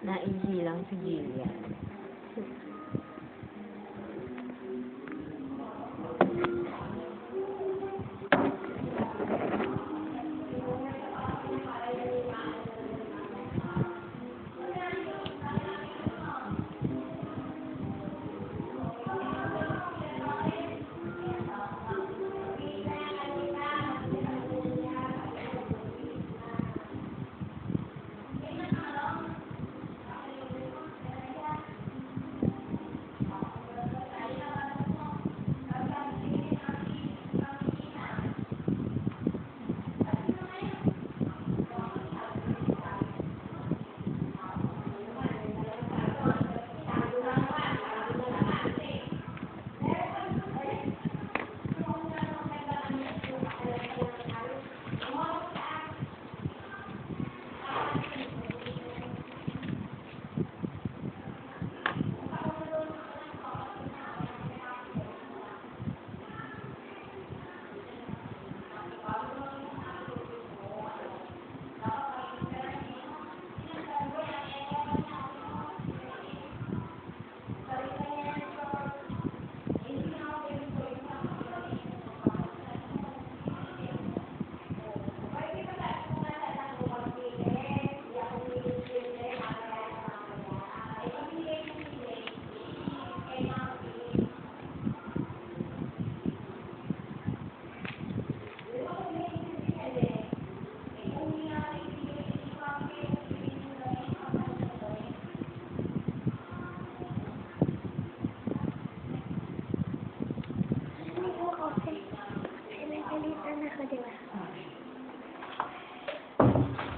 Naigilang si Jillian.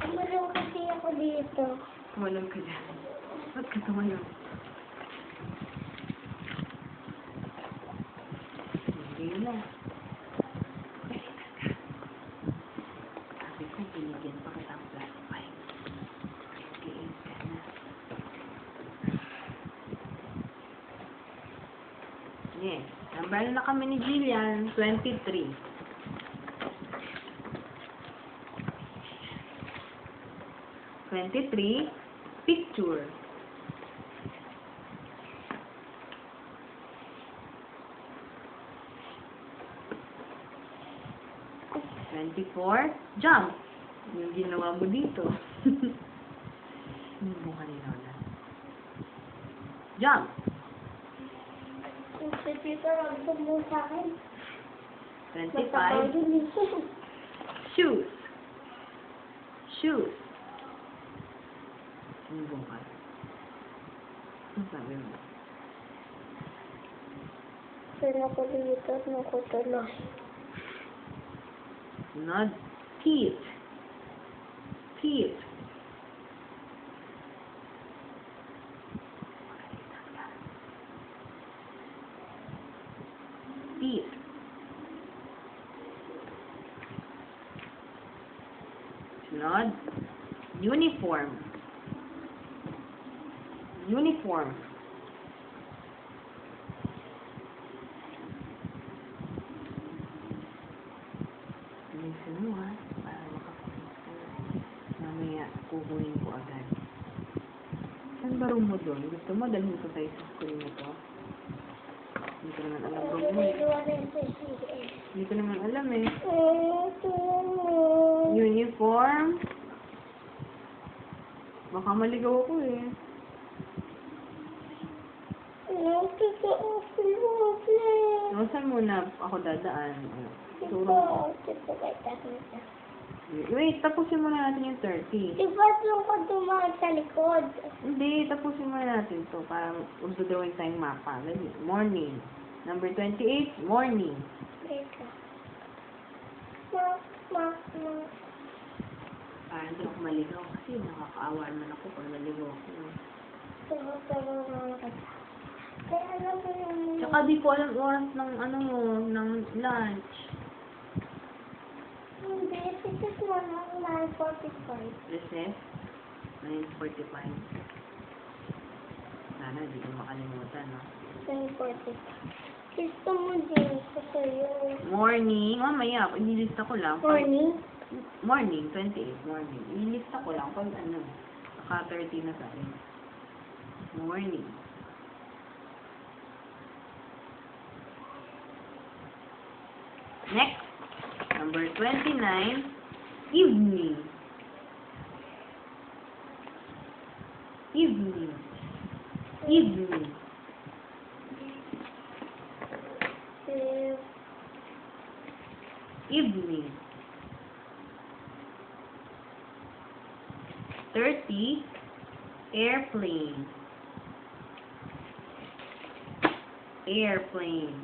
Tumalong kasi ako dito. Tumalong ka dyan. Ba't ka tumalong? Hindi na. Sabi ko, binigyan pa kita ang plus 5. 28 ka na. Yes. Nambalo na kami ni Jillian. 23. 23, picture. Twenty-four, jump. Yung ginawa mo dito. Yung bunga ni Lola. Jump. Yung dito lang mo sa akin. 25, shoes. Shoes. Yung bunga. Ano sabi mo? Saan ako dito? Nakutuloy. Not teeth. Teeth. Teeth. Sunod. Uniform. Uniform. Listen mo ha, para makapagod ka. Mamaya, kukunin ko agad. Saan ba room mo doon? Gusto mo dalhin ko tayo sa school mo to? Hindi ko naman alam room mo eh. Hindi ko naman alam eh. Uniform. Baka maligaw ako eh. Saan muna ako dadaan? Turo. Wait, tapusin muna natin yung 30. Diba doon ko dumaan sa likod? Hindi, tapusin muna natin to para magdodrawing tayong mapa. Morning. Number 28, morning. Dito. Hindi ako maligaw kasi nakakaawa naman ako pag maligaw ako. Kaya alam mo yung... Tsaka di ko alam oras ng ng lunch. Hindi, this is 9:45. Recess? 9:45. Sana, di ko makalimutan, no? 9:45. Gusto mo din ko sa'yo. Morning. Mamaya, ililista ko lang. Morning? Morning, 28, morning. Ililista ko lang pag ano. Maka-30 na tayo. Morning. Next, number 29, evening. Evening. Evening. Evening. 30, airplane. Airplane.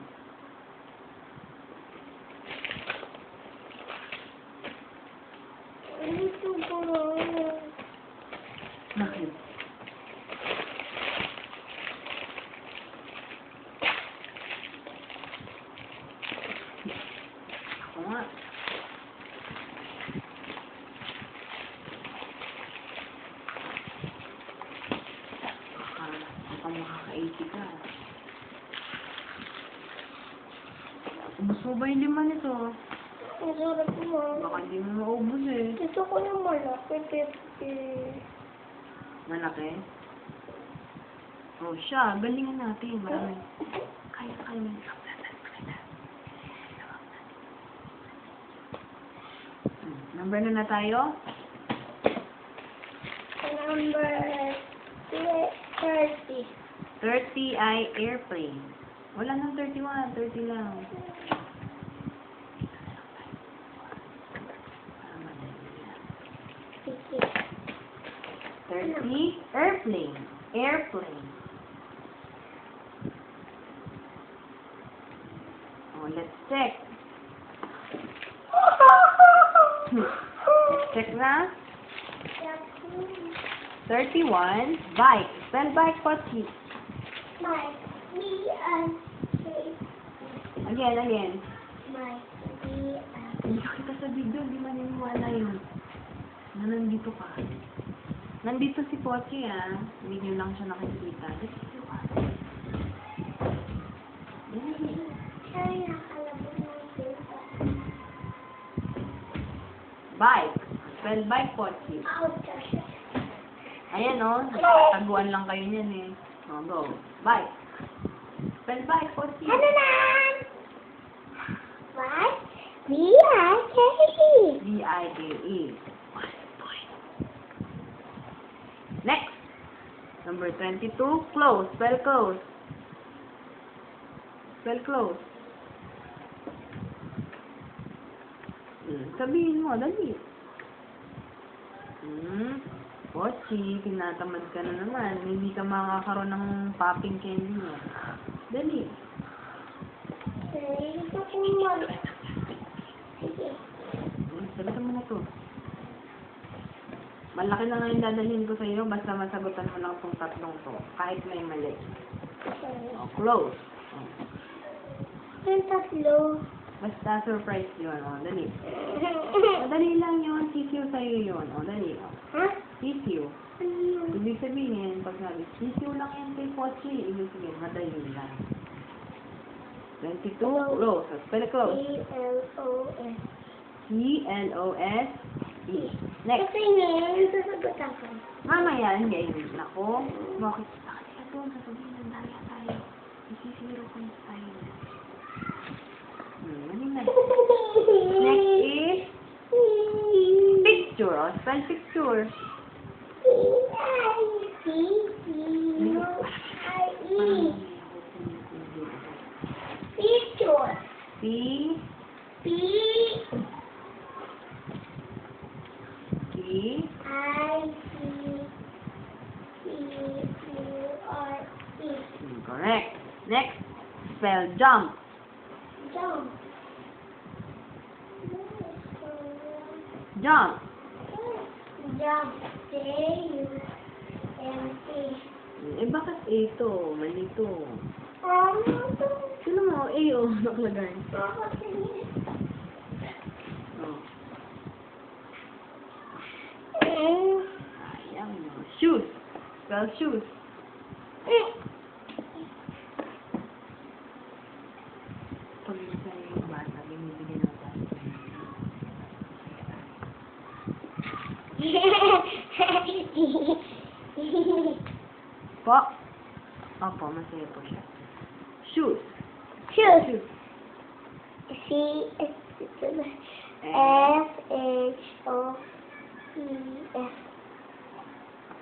Bakit? Ako nga. Baka makaka-80 ka. Ubus mo ba yung lima nito? Ang sarap mo. Baka hindi mo maubos eh. Gusto ko yung malaki, 50. Malaki? Oh, siya. Galingan natin. Marami. Kaya mo. Number na tayo? Number 30. 30 ay airplane. Wala nang 31. 30 lang. 30, airplane. Airplane. Oh, let's check. Let's check na. 31, bike. Spell bike, Pochi. My B-I-K. Again. My B-I-K. Hindi ka kita sa video, hindi maniniwala yun. Na nandito ka. Nandito si Pochi, ah. Video lang siya nakikita. Bike. Spell bike, Pochi. Ayan, oh. Taguan lang kayo niyan, eh. Oh, go. Bike. Spell bike, Pochi. Ano na? What? B-I-K-E. B-I-K-E. Next. Number 22, close. Spell close. Spell close. Sabihin mo, dali. Pochi, tinatamad ka na naman. Hindi ka makakaroon ng popping candy mo. Dali. Ito po Sige. Sagutan mo na to. Malaki na nga yung dadalhin ko sa iyo, basta masagutan mo lang itong tatlong to. Kahit may mali. Oh, close. Oh. Yung tatlo. Basta surprise yun. Oh, dali. Dali lang yun. Sisiw sa'yo yun. Oh, dali. Oh. Ha? Sisiw. Ibig sabihin, pag sabi, sisiw lang yan kay Pochi. Ibig sabihin, madali lang. 22, close. Spell close. C-L-O-S. C-L-O-S-E. Next. Kasi ngayon, sasagutan ko. Mamaya, hindi. Nako. Bakit? Bakit ka doon? Sasabihin ng daya tayo. Isisiro ko yung tayo. Next is picture. Oh, spell picture. P-I-C-C-U-I-E. Picture. P. P. P. I-C-C-U-R-E. Correct. Next, spell jump. Jump. Jump. Jump. J-U-M-P. Bakit A to? Mali to. Ano? Sino mo? A o nakalagay. Oh. Ayan mo. Shoes. Spell shoes. Pag isa yung bata, binibigyan ng bata. Po. Opo, masaya po siya. Shoes. Shoes. C-S-H-O-E-S.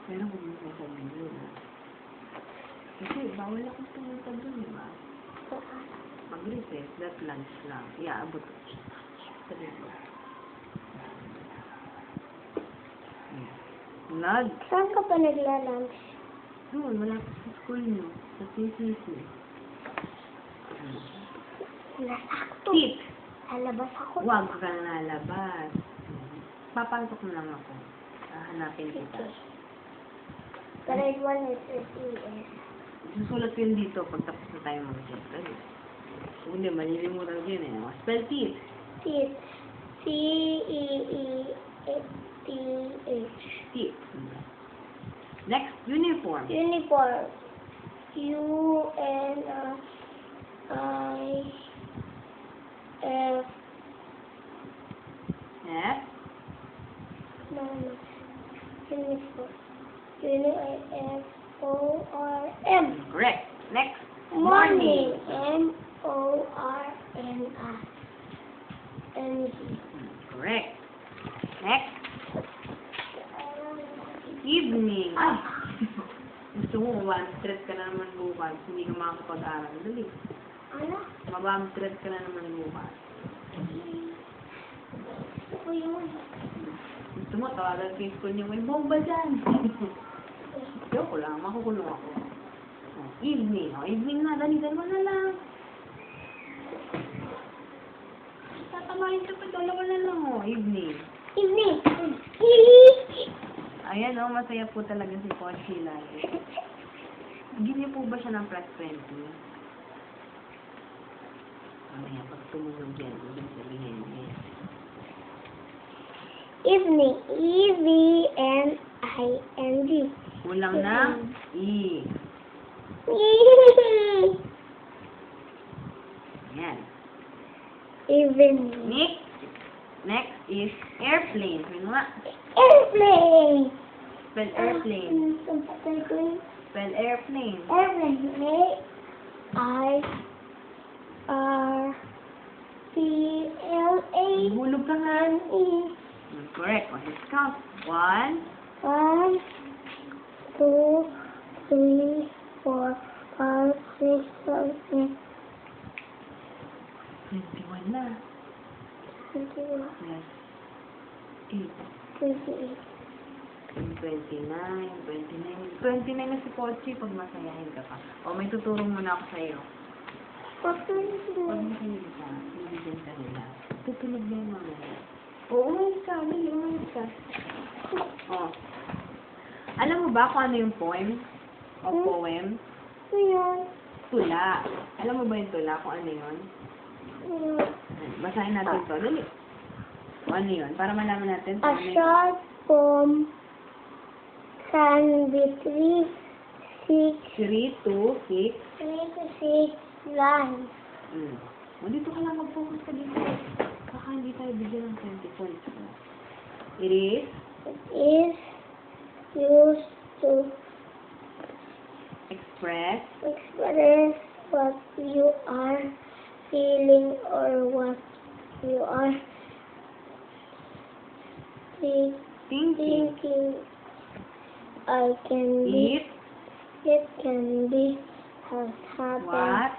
Pero kung mo sasabihin na. Kasi bawal akong pumunta dun, di ba? Mag-recess, that lunch lang. Iaabot ko. Sabi ko. Lag. Saan ka pa nagla-lunch? Doon, malapit sa school nyo. Sa CCC. Nasakto. Sit. Lalabas ako. Huwag ka na lalabas. Papasok na lang ako. Hanapin kita. Grade 1 is S-E-S. Susulat ko yun dito pag tapos na tayo mag-check. Hindi, malilimutan ko yun eh. Spell teeth. Teeth. C-E-E-T-H. Teeth. Next, uniform. Uniform. U-N-I-F. F. No. Uniform. U-N-I-F-O-R-M. Correct. Next, Morning. M-O-R-N-I-N-G. Correct. Next, evening. Ah. Gusto mo, one-thread ka na naman bukas. Hindi ka makakapag-aral. Dali. Ano? Mabam-thread ka na naman bukas. Gusto ko yun. Gusto mo, tawagan sa school niyo, may bomba dyan. Joke lang, makukulong ako. Evening. Evening na, dali-dalawa na lang. Tatamahin ka pa, dalawa na lang, evening. Evening. Ayan, masaya po talaga si Pochi lagi. Bigyan niyo po ba siya ng plus 20? Mamaya, pag tumunog yan, ibig sabihin yes. Evening. E-V-N-I-N-G. Kulang na, E. Yan. Evening. Next is airplane. Ano nga? Airplane. Spell airplane. Airplane. Spell airplane. Airplane. A-R-P-L-A. Hulog ka nga. E. Correct. Let's count. 1, 1, 2, 3, 4, 5, 6, 7, 21 na. 8, 21, Yes. 8. 28. 29. 29 na si Pochi pag masayahin ka pa. O, may tuturo muna ako sa'yo. Pag makinig ka, bibigyan ka nila. Tutulog na yung mamaya. Oo, umayos ka. Umayos ka. O. Alam mo ba kung ano yung poem? O poem? Ayan. Tula. Alam mo ba yung tula kung ano yun? Basahin natin to. Dali. O ano yun? Para malaman natin. A short poem can be 3 to 6 lines. O, dito ka lang mag-focus ka dito. Baka hindi tayo bigyan ng 20 points. It is It is used to express what you are feeling or what you are thinking. It can be has happened.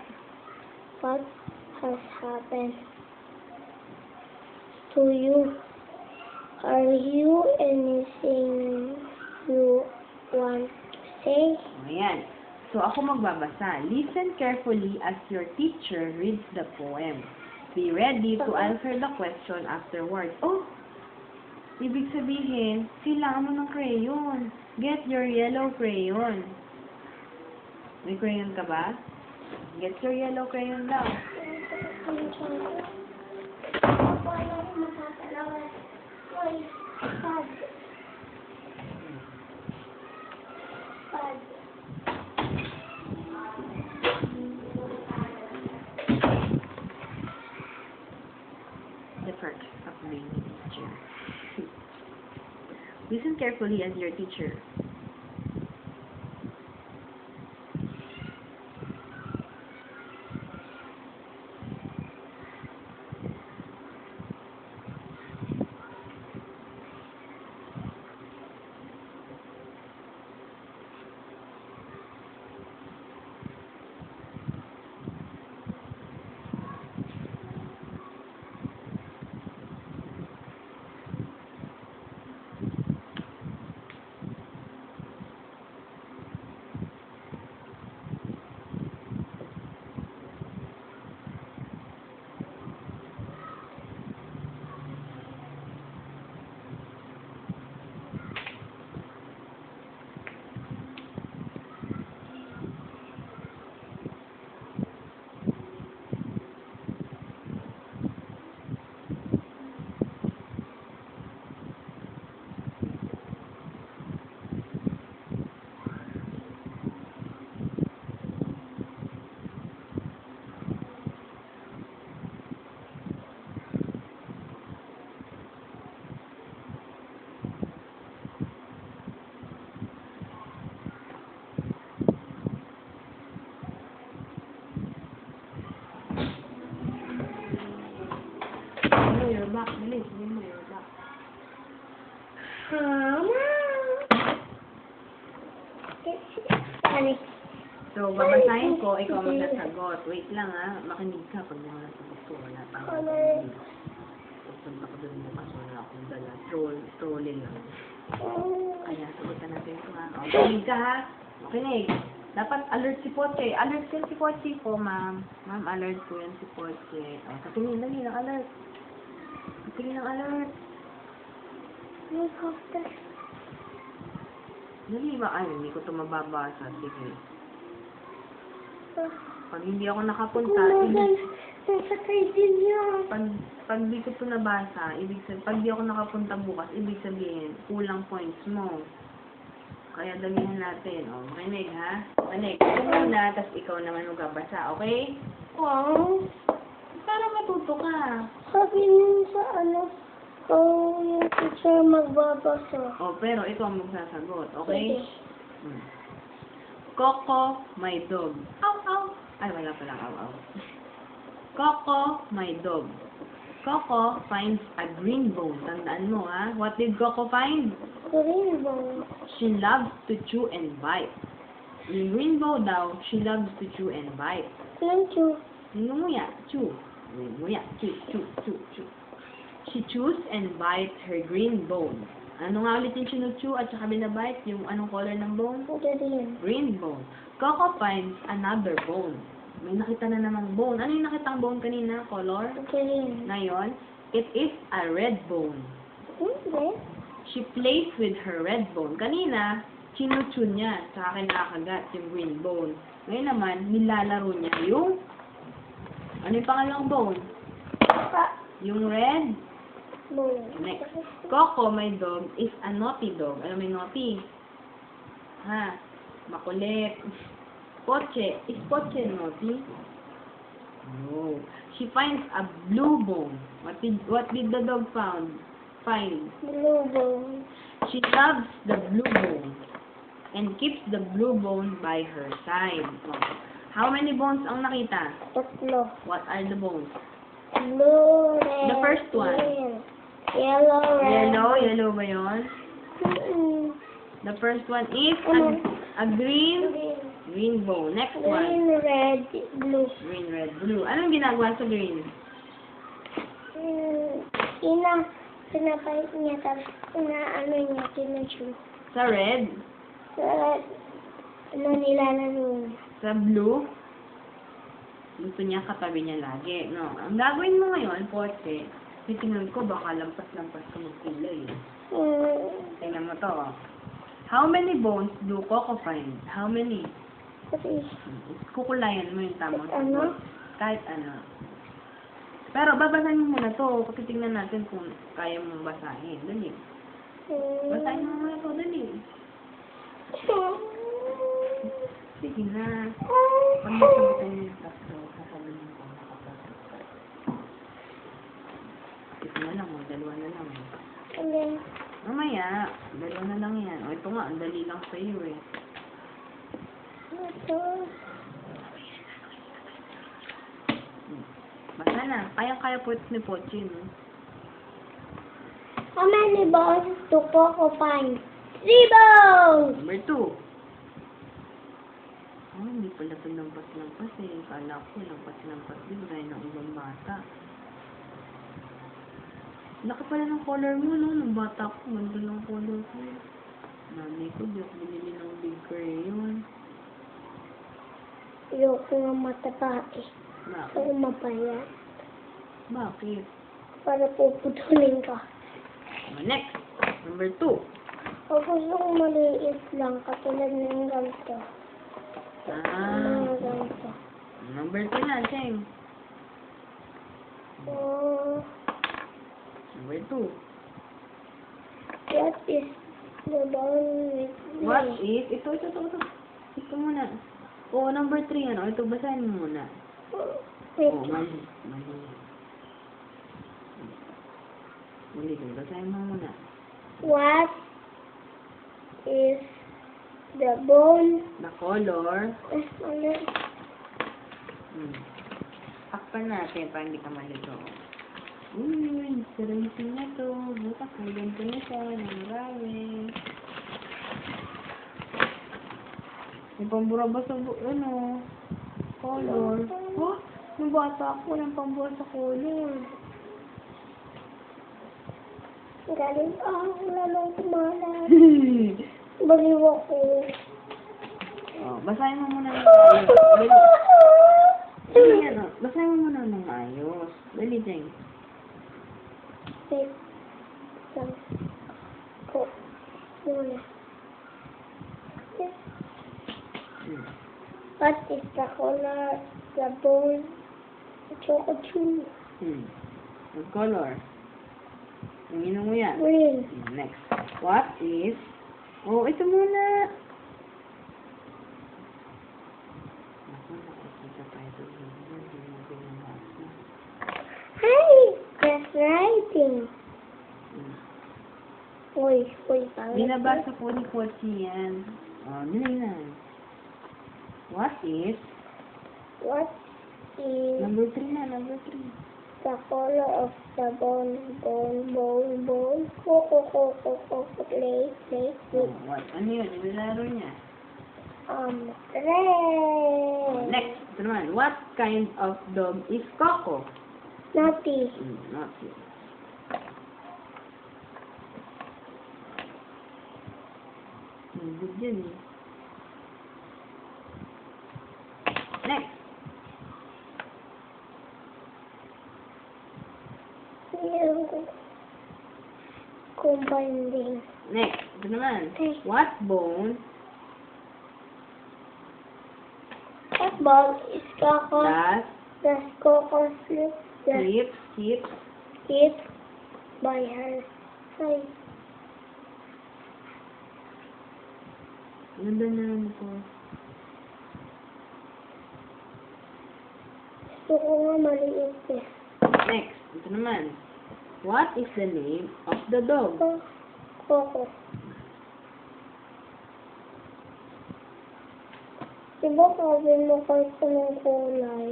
What has happened to you? Are you anything you want to say? Ayan. So, ako magbabasa. Listen carefully as your teacher reads the poem. Be ready to answer the question afterwards. Oh! Ibig sabihin, kailangan mo ng crayon. Get your yellow crayon. May crayon ka ba? Get your yellow crayon daw. The perks of being a teacher. Listen carefully as your teacher Ani. So, babasahin ko, ikaw magsasagot. Wait lang ha, makinig ka pag naman nasagot ko. Wala pa akong makinig. Pupunta ko doon bukas, wala akong dala. Trolling lang. Kaya, sagutan natin ito ha. O, makinig ka ha. Makinig. Dapat alert si Poche. Alert yan si Poche po, ma'am. Ma'am, alert po yan si Poche. O, katingin, dali ng alert. Katingin ng alert. Helicopter. Dali ba? Ay, hindi ko ito mababasa. Sige. Pag hindi ako nakapunta, Nasakay din yan. pag di ko ito nabasa, pag di ako nakapunta bukas, ibig sabihin, kulang points mo. Kaya dalihan natin. O, makinig ha? Makinig. Ito muna, tapos ikaw naman magbabasa, okay? Wow. Para matuto ka. Sabi niyo sa yung teacher magbabasa. O, pero ikaw ang magsasagot, okay? Sige. Coco, my dog. Ow, ow. Ay, wala pala, aw. Coco, my dog. Coco finds a green bone. Tandaan mo, ha? What did Coco find? Rainbow. She loves to chew and bite. Yung rainbow daw, she loves to chew and bite. Thank you. Nguya, chew. Nguya, chew, chew, chew, chew. She chews and bites her green bone. Ano nga ulit yung chinu-chew at saka binabite? Yung anong color ng bone? Green. Green bone. Coco finds another bone. May nakita na namang bone. Ano yung nakitang bone kanina? Color? Green. Ngayon, it is a red bone. Okay. She plays with her red bone. Kanina, chinu-chew niya. Saka kinakagat yung green bone. Ngayon naman, nilalaro niya yung... Ano yung pangalawang bone? Yung red. Bone. Next. Coco, my dog, is a naughty dog. Alam mo yung naughty? Ha? Makulit. Poche. Is Poche naughty? No. She finds a blue bone. What did the dog find? Blue bone. She loves the blue bone and keeps the blue bone by her side. How many bones ang nakita? Tatlo. What are the bones? Blue, red, The first one. green. Yellow, red. Yellow ba yun? The first one is a green bone. Next one. Green, red, blue. Green, red, blue. Anong ginagawa sa green? Pinapait niya, tapos niya, kinuchu. Sa red? Sa red, nilalaro niya. Sa blue? Gusto niya katabi niya lagi. No. Ang gagawin mo ngayon, Poche, titingnan ko baka lampas-lampas ka magkulay. Tingnan mo to. How many bones do Coco find? How many? Kasi, Kukulayan mo yung tamang ano? Kahit ano. Pero babasahin mo muna to. Kasi tingnan natin kung kaya mong basahin. Dali. Basahin mo muna to. Dali. Sige na. Pag nasagutan mo yung tatlo, sasabihin ko nakapasok ka. Ito na lang, dalawa na lang. Okay. Mamaya, dalawa na lang yan. O ito nga, ang dali lang sa iyo eh. Ito. Basta na. Kaya-kaya po ito ni Pochi, no? How many balls do Coco find? 3 balls! Number 2. Oh, hindi pala ito lampas-lampas eh. Kala ko lampas-lampas din dahil ng ibang bata. Laki pala ng color mo, no? Nung bata ko, ganda ng color ko. Mami ko, di ako binili ng big crayon. Ayoko nga mataba eh. Bakit? Ako mapayat. Bakit? Para puputulin ka. Next. Number 2. O gusto ko maliit lang, katulad ng ganito. Ganito. Number 3 na, Cheng. Number 2. What is the ball with me? What is? Ito. Ito muna. Oo, number 3 ano. Ito, basahin mo muna. Wait. Oo, mali. Mali, basahin mo muna. What is the bone? The color. Ano? Takpan natin para hindi ka malito. Uy, saramisin na to. Bukas, ganito na siya. Marami. May pambura ba sa ano? Color. Oh, yung bata ako, yung pambura sa color. Galing wala nang kumalat. Baliw ako. Oh, basahin mo muna ng maayos. Dali yan, oh. Basahin mo muna ng maayos. Dali, Jeng. Wait. Lang. Ko. Muna. Hmm. What is the color? The bone. Choco chew. What color? Tingnan mo yan. Green. Next. What is... Oh, ito muna. Ako, nakikita pa ito. Hindi mo binabasa. Hi! That's writing. Uy, pangit. Binabasa po ni Kochi yan. Oh, nilayan. What is... What is Number 3 na, number 3. the color of the bone? Ko, play. Oh, what? Ano yun? Nilalaro niya. Red. Next. Ito naman. What kind of dog is Coco? Naughty. Not yun. Good yun eh. Next. Combining. Next. Ito naman. Okay. What bone What ball is Coco? does Does Coco sleep keep keep by her side? Ganda na lang ko. Gusto ko nga maliit eh. Next. Ito naman. What is the name of the dog? Coco. Diba sabi mo kahit anong kulay?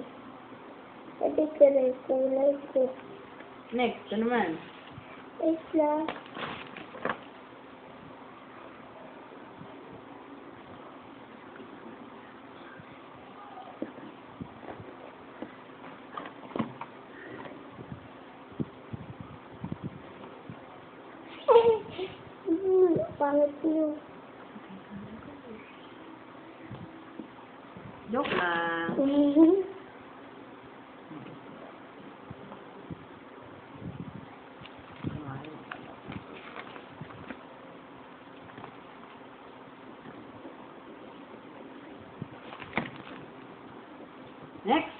Pwede ka rin kulay ko. Next. Ito naman. Isla. Pangit niyo. Joke lang. Next.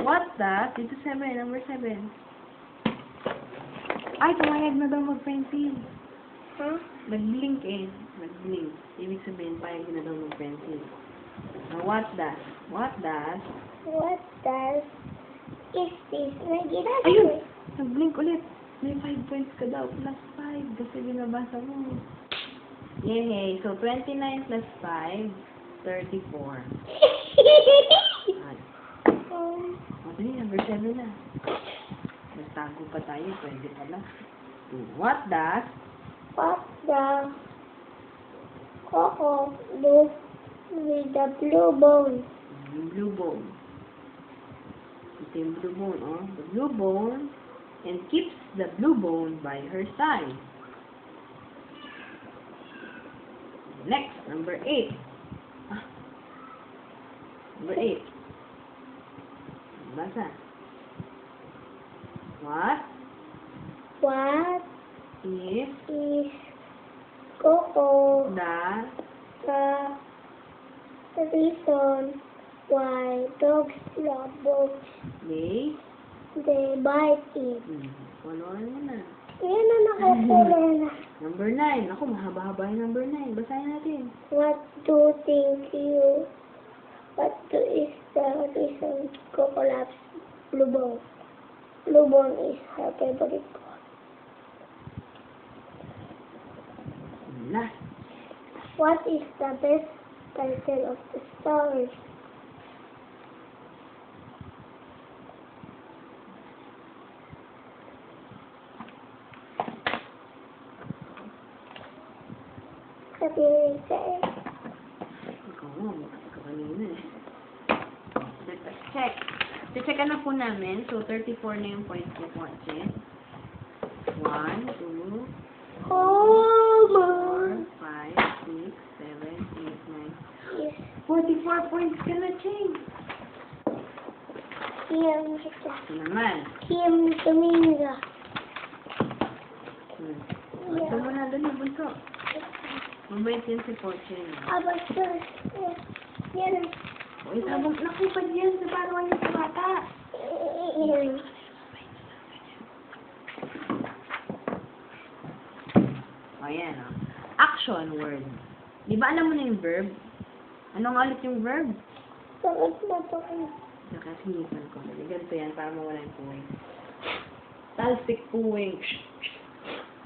What does... Ito 7. Number 7. Ay, pumayag na daw mag-pencil. Ha? Nag-blink eh. Nag-blink. Ibig sabihin, payag na daw mag-pencil. Now, what does What does is this? May Ayun! ginagawa. Nag-blink ulit. May 5 points ka daw. Plus 5. Kasi binabasa mo. Yay! So, 29 plus 5, 34. Ay. O, dali, number 7 na. Nagtago pa tayo. Pwede pala. What does What the Coco do with the blue bone? yung blue bone? Ito yung blue bone, oh. The blue bone and keeps the blue bone by her side. Next, number 8. Ah. Number 8. Basa. What What is is Coco the the reason why dogs love books? day? They bite it. Followan mo na. Yan na nakakulay na. Number 9. Ako, mahaba-haba yung number 9. Basahin natin. What do is the reason Coco loves blue bone? Blue bone is her favorite color. Last. What is the best title of the story? sabihin sa'yo. Ikaw mo, bukas ka kanina eh. Let's check. Check na po namin. So, 34 na yung points ko po. Check. 1, 2, Oh, 4, ma. 5, 6, 7, 8, 9. Yes. 44 points ka na, Ching. Kim kita. Ito naman. Kim Dominga. Ito mo na, dali, bunso. Mabait yan si Poche. Abastos. Yan. O, itabong, nakipad yan sa parawan niya sa bata. Yan. O, yan, o. Action word. Di ba alam mo na yung verb? Ano nga ulit yung verb? Bakit mo to? Nakasinipan ko. Ganito yan para mawala yung puwing. Talsik puwing.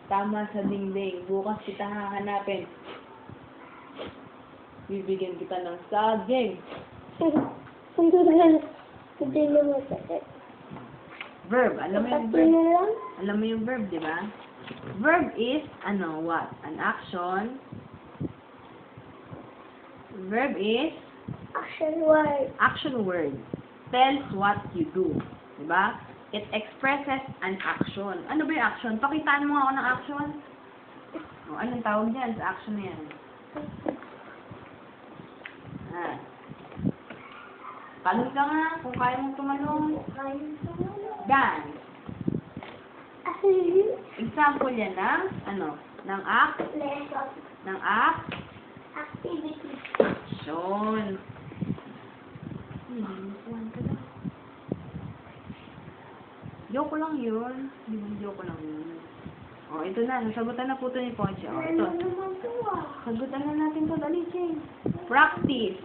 Tama sa dingding. Bukas kita hahanapin. Bibigyan kita ng saging. Hindi na masakit. Verb. Alam mo yung Pati verb? na lang. Alam mo yung verb, di ba? Verb is, ano, what? An action. Verb is Action word. action word. Tells what you do. Di ba? It expresses an action. Ano ba yung action? Pakitaan mo nga ako ng action. O, anong tawag niyan sa action na yan? Ah. Talon ka nga kung kaya mong tumalong. Dance. Example yan ng, ano, ng act, Lesson. ng act, Activity. action. Joke lang yun. Di ba joke lang yun? O, ito na. Nasagutan na po ito ni Ponche. O, ito. Ano naman to ah? Sagutan na natin ito. Dali, Ching. Practice.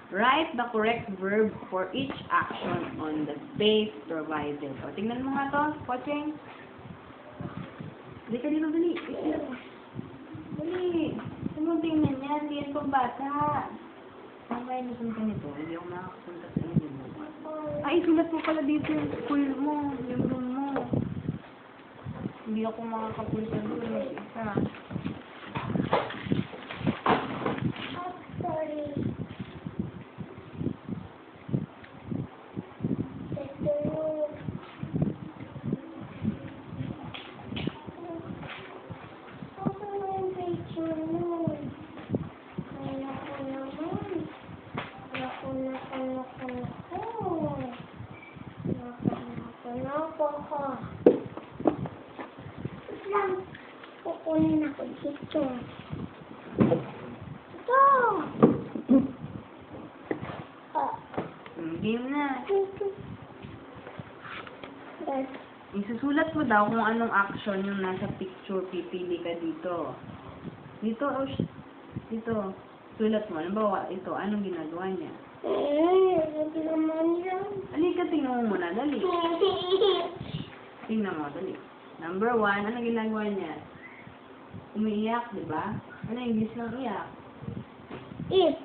Write the correct verb for each action on the space provided. O, tingnan mo nga to, Pocheng. Dali ka dito, dali. Dali. Saan mo tingnan yan? Hindi yan pang bata. Saan kaya nasunta nito? Hindi ako makakapunta sa inyo. Ay, sulat mo pala dito yung school mo, yung room mo. Hindi ako makakapunta doon. Isa. Sorry. Kukunin ako dito. Ito! Game na. Yes. Isusulat mo daw kung anong action yung nasa picture. Pipili ka dito. Dito, oh, dito. Sulat mo. Halimbawa, ito. Anong ginagawa niya? Hindi naman yan. Halika, tingnan mo muna. Dali. Tingnan mo, dali. Number 1, anong ginagawa niya? Umiiyak, di ba? Ano yung English ng iyak? If.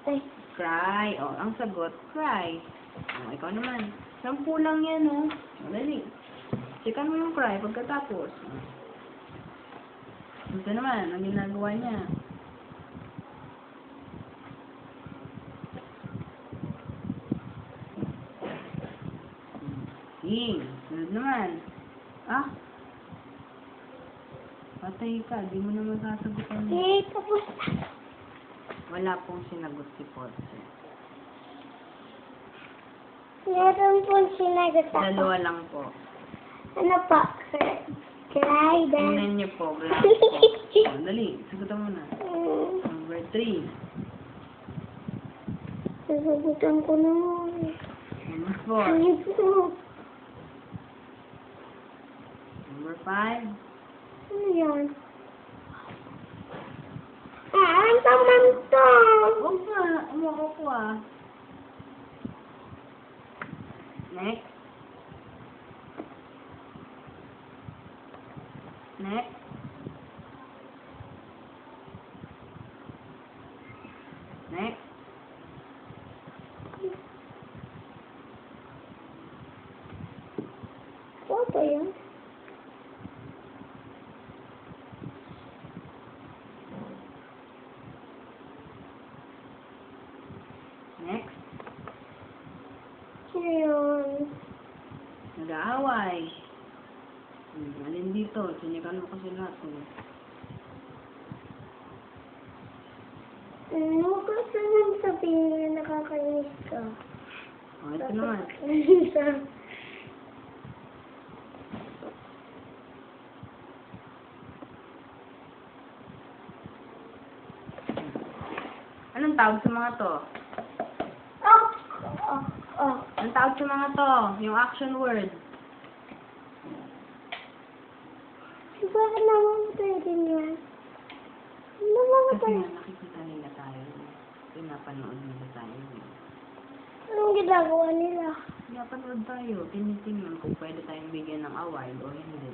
Ay. Cry. O, ang sagot, cry. O, ikaw naman. 10 lang yan, o. Dali. Checkan mo yung cry pagkatapos. Ito naman, ang ginagawa niya. Sing. Sunod naman. Ah? Patay ka. Di mo naman sasagutan mo. Eh, tapos. Wala pong sinagot si Potse. Meron po sinagot ako. Dalawa lang po. Ano pa? Cry then. Tingnan niyo po. Graph po. O, dali. Sagutan mo na. Number 3. Sasagutan ko na. Number 4. Ano po? Number 5. Ano yan? Ang taman to. Huwag na. Umako ko ah. Next. Next. Next. Ano ba yan? Nag-aaway. Alin dito? Sinikan mo kasi lahat. Huwag ka sanang sabihin na nakakainis ka. Oh, ito naman. Anong tawag sa mga to? Anong tawag sa mga to? Yung action word. Bakit namamatay din yan? Namamatay. Kasi nga nakikita nila tayo. Pinapanood nila tayo. Anong ginagawa nila? Pinapanood tayo. Tinitingnan kung pwede tayong bigyan ng award o hindi.